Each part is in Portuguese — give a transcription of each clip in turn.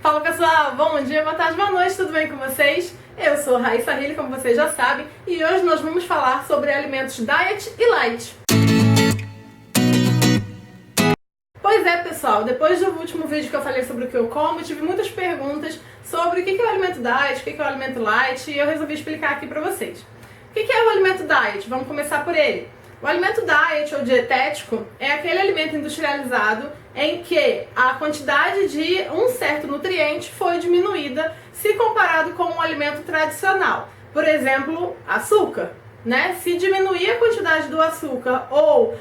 Fala pessoal, bom dia, boa tarde, boa noite, tudo bem com vocês? Eu sou Raíssa Hille, como vocês já sabem, e hoje nós vamos falar sobre alimentos diet e light. Pois é pessoal, depois do último vídeo que eu falei sobre o que eu como, eu tive muitas perguntas sobre o que é o alimento diet, o que é o alimento light, e eu resolvi explicar aqui pra vocês. O que é o alimento diet? Vamos começar por ele. O alimento diet ou dietético é aquele alimento industrializado em que a quantidade de um certo nutriente foi diminuída se comparado com um alimento tradicional. Por exemplo, açúcar, né? Se diminuir a quantidade do açúcar ou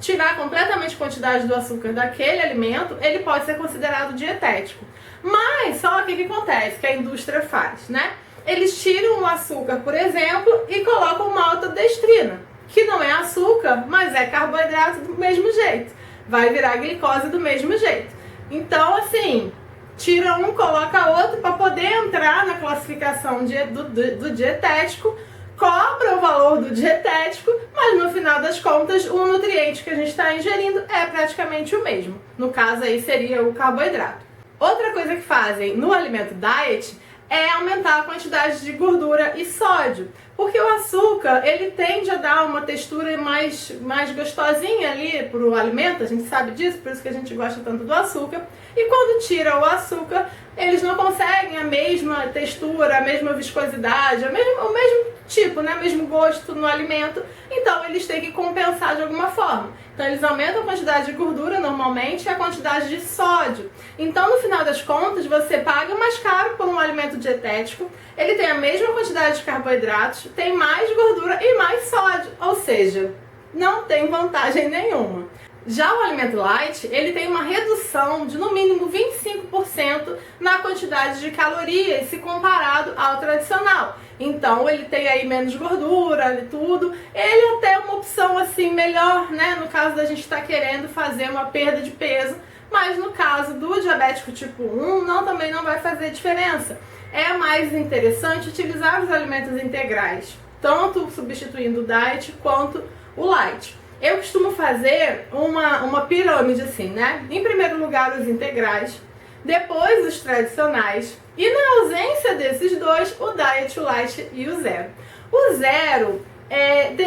tirar completamente a quantidade do açúcar daquele alimento, ele pode ser considerado dietético. Mas só o que acontece, que a indústria faz, né? Eles tiram o açúcar, por exemplo, e colocam maltodextrina, que não é açúcar, mas é carboidrato do mesmo jeito. Vai virar glicose do mesmo jeito. Então, assim, tira um, coloca outro para poder entrar na classificação do dietético, cobra o valor do dietético, mas no final das contas, o nutriente que a gente está ingerindo é praticamente o mesmo. No caso aí seria o carboidrato. Outra coisa que fazem no alimento diet é aumentar a quantidade de gordura e sódio, porque o açúcar ele tende a dar uma textura mais gostosinha ali pro alimento, a gente sabe disso, por isso que a gente gosta tanto do açúcar, e quando tira o açúcar, eles não conseguem a mesma textura, a mesma viscosidade, o mesmo tipo, né, o mesmo gosto no alimento, então eles têm que compensar de alguma forma. Então eles aumentam a quantidade de gordura normalmente e a quantidade de sódio. Então no final das contas você paga mais caro por um alimento dietético, ele tem a mesma quantidade de carboidratos, tem mais gordura e mais sódio, ou seja, não tem vantagem nenhuma. Já o alimento light, ele tem uma redução de no mínimo 25% na quantidade de calorias se comparado ao tradicional. Então ele tem aí menos gordura e tudo. Ele é até uma opção assim melhor, né? No caso da gente estar querendo fazer uma perda de peso, mas no caso do diabético tipo 1, também não vai fazer diferença. É mais interessante utilizar os alimentos integrais, tanto substituindo o diet quanto o light. Eu costumo fazer uma pirâmide assim, né? Em primeiro lugar os integrais, depois os tradicionais e na ausência desses dois, o diet, o light e o zero. O zero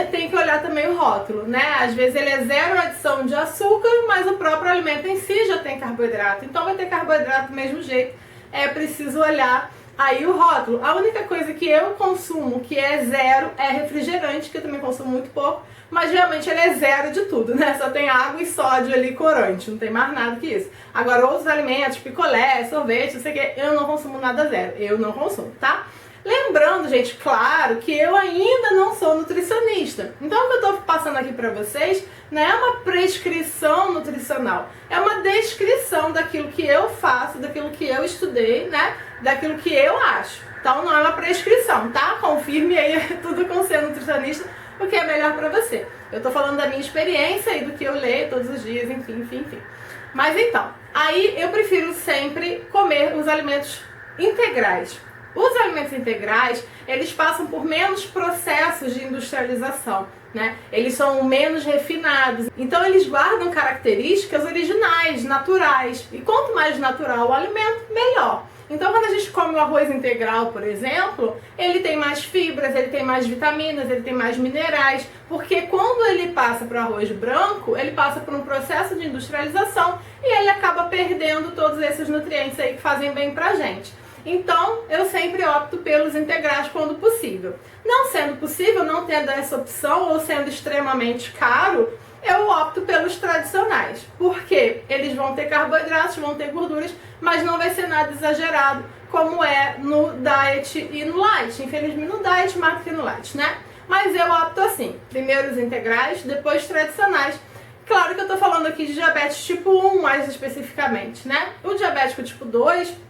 tem que olhar também o rótulo, né? Às vezes ele é zero adição de açúcar, mas o próprio alimento em si já tem carboidrato, então vai ter carboidrato do mesmo jeito. É preciso olhar aí o rótulo. A única coisa que eu consumo que é zero é refrigerante, que eu também consumo muito pouco, mas geralmente ele é zero de tudo, né? Só tem água e sódio ali, corante, não tem mais nada que isso. Agora outros alimentos, picolé, sorvete, não sei o que, eu não consumo nada zero, eu não consumo, tá? Lembrando, gente, claro, que eu ainda não sou nutricionista. Então o que eu tô passando aqui pra vocês não é uma prescrição nutricional, é uma descrição daquilo que eu faço, daquilo que eu estudei, né? Daquilo que eu acho. Então não é uma prescrição, tá? Confirme aí tudo com ser nutricionista, o que é melhor pra você. Eu tô falando da minha experiência e do que eu leio todos os dias, enfim. Mas então, aí eu prefiro sempre comer os alimentos integrais. Os alimentos integrais, eles passam por menos processos de industrialização, né? Eles são menos refinados, então eles guardam características originais, naturais. E quanto mais natural o alimento, melhor. Então quando a gente come o arroz integral, por exemplo, ele tem mais fibras, ele tem mais vitaminas, ele tem mais minerais, porque quando ele passa para o arroz branco, ele passa por um processo de industrialização e ele acaba perdendo todos esses nutrientes aí que fazem bem pra gente. Então, eu sempre opto pelos integrais quando possível. Não sendo possível, não tendo essa opção ou sendo extremamente caro, eu opto pelos tradicionais. Porque eles vão ter carboidratos, vão ter gorduras, mas não vai ser nada exagerado como é no diet e no light. Infelizmente no diet mais do que no light, né? Mas eu opto assim, primeiro os integrais, depois tradicionais. Claro que eu tô falando aqui de diabetes tipo 1 mais especificamente, né? O diabético tipo 2...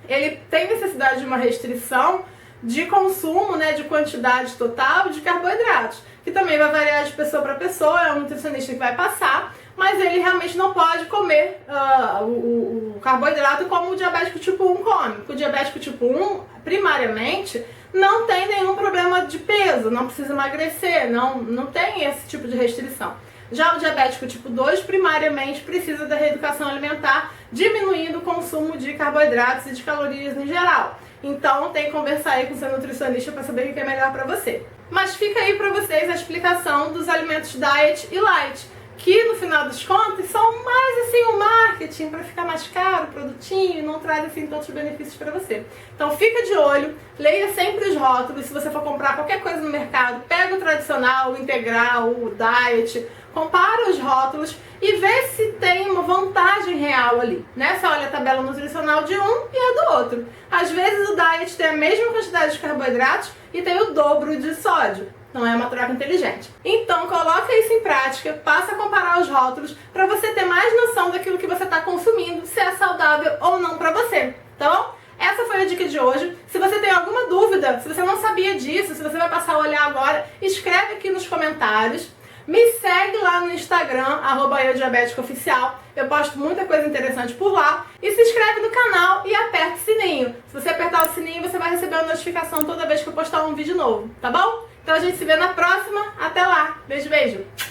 ele tem necessidade de uma restrição de consumo, né, de quantidade total de carboidratos, que também vai variar de pessoa para pessoa, é um nutricionista que vai passar, mas ele realmente não pode comer o carboidrato como o diabético tipo 1 come. Porque o diabético tipo 1, primariamente, não tem nenhum problema de peso, não precisa emagrecer, não tem esse tipo de restrição. Já o diabético tipo 2, primariamente, precisa da reeducação alimentar, diminuindo o consumo de carboidratos e de calorias em geral. Então tem que conversar aí com o seu nutricionista para saber o que é melhor para você. Mas fica aí para vocês a explicação dos alimentos diet e light, que no final das contas são mais assim o marketing para ficar mais caro, produtinho, e não traz assim tantos benefícios para você. Então fica de olho, leia sempre os rótulos. Se você for comprar qualquer coisa no mercado, pega o tradicional, o integral, o diet, compara os rótulos e vê se tem uma vantagem real ali, né? Você olha a tabela nutricional de um e a do outro. Às vezes o diet tem a mesma quantidade de carboidratos e tem o dobro de sódio. Não é uma troca inteligente. Então coloca isso em prática, passa a comparar os rótulos para você ter mais noção daquilo que você está consumindo, se é saudável ou não para você, tá bom? Essa foi a dica de hoje. Se você tem alguma dúvida, se você não sabia disso, se você vai passar a olhar agora, escreve aqui nos comentários. Me segue lá no Instagram, @eudiabéticaoficial. Eu posto muita coisa interessante por lá. E se inscreve no canal e aperta o sininho. Se você apertar o sininho, você vai receber uma notificação toda vez que eu postar um vídeo novo, tá bom? Então a gente se vê na próxima. Até lá. Beijo, beijo.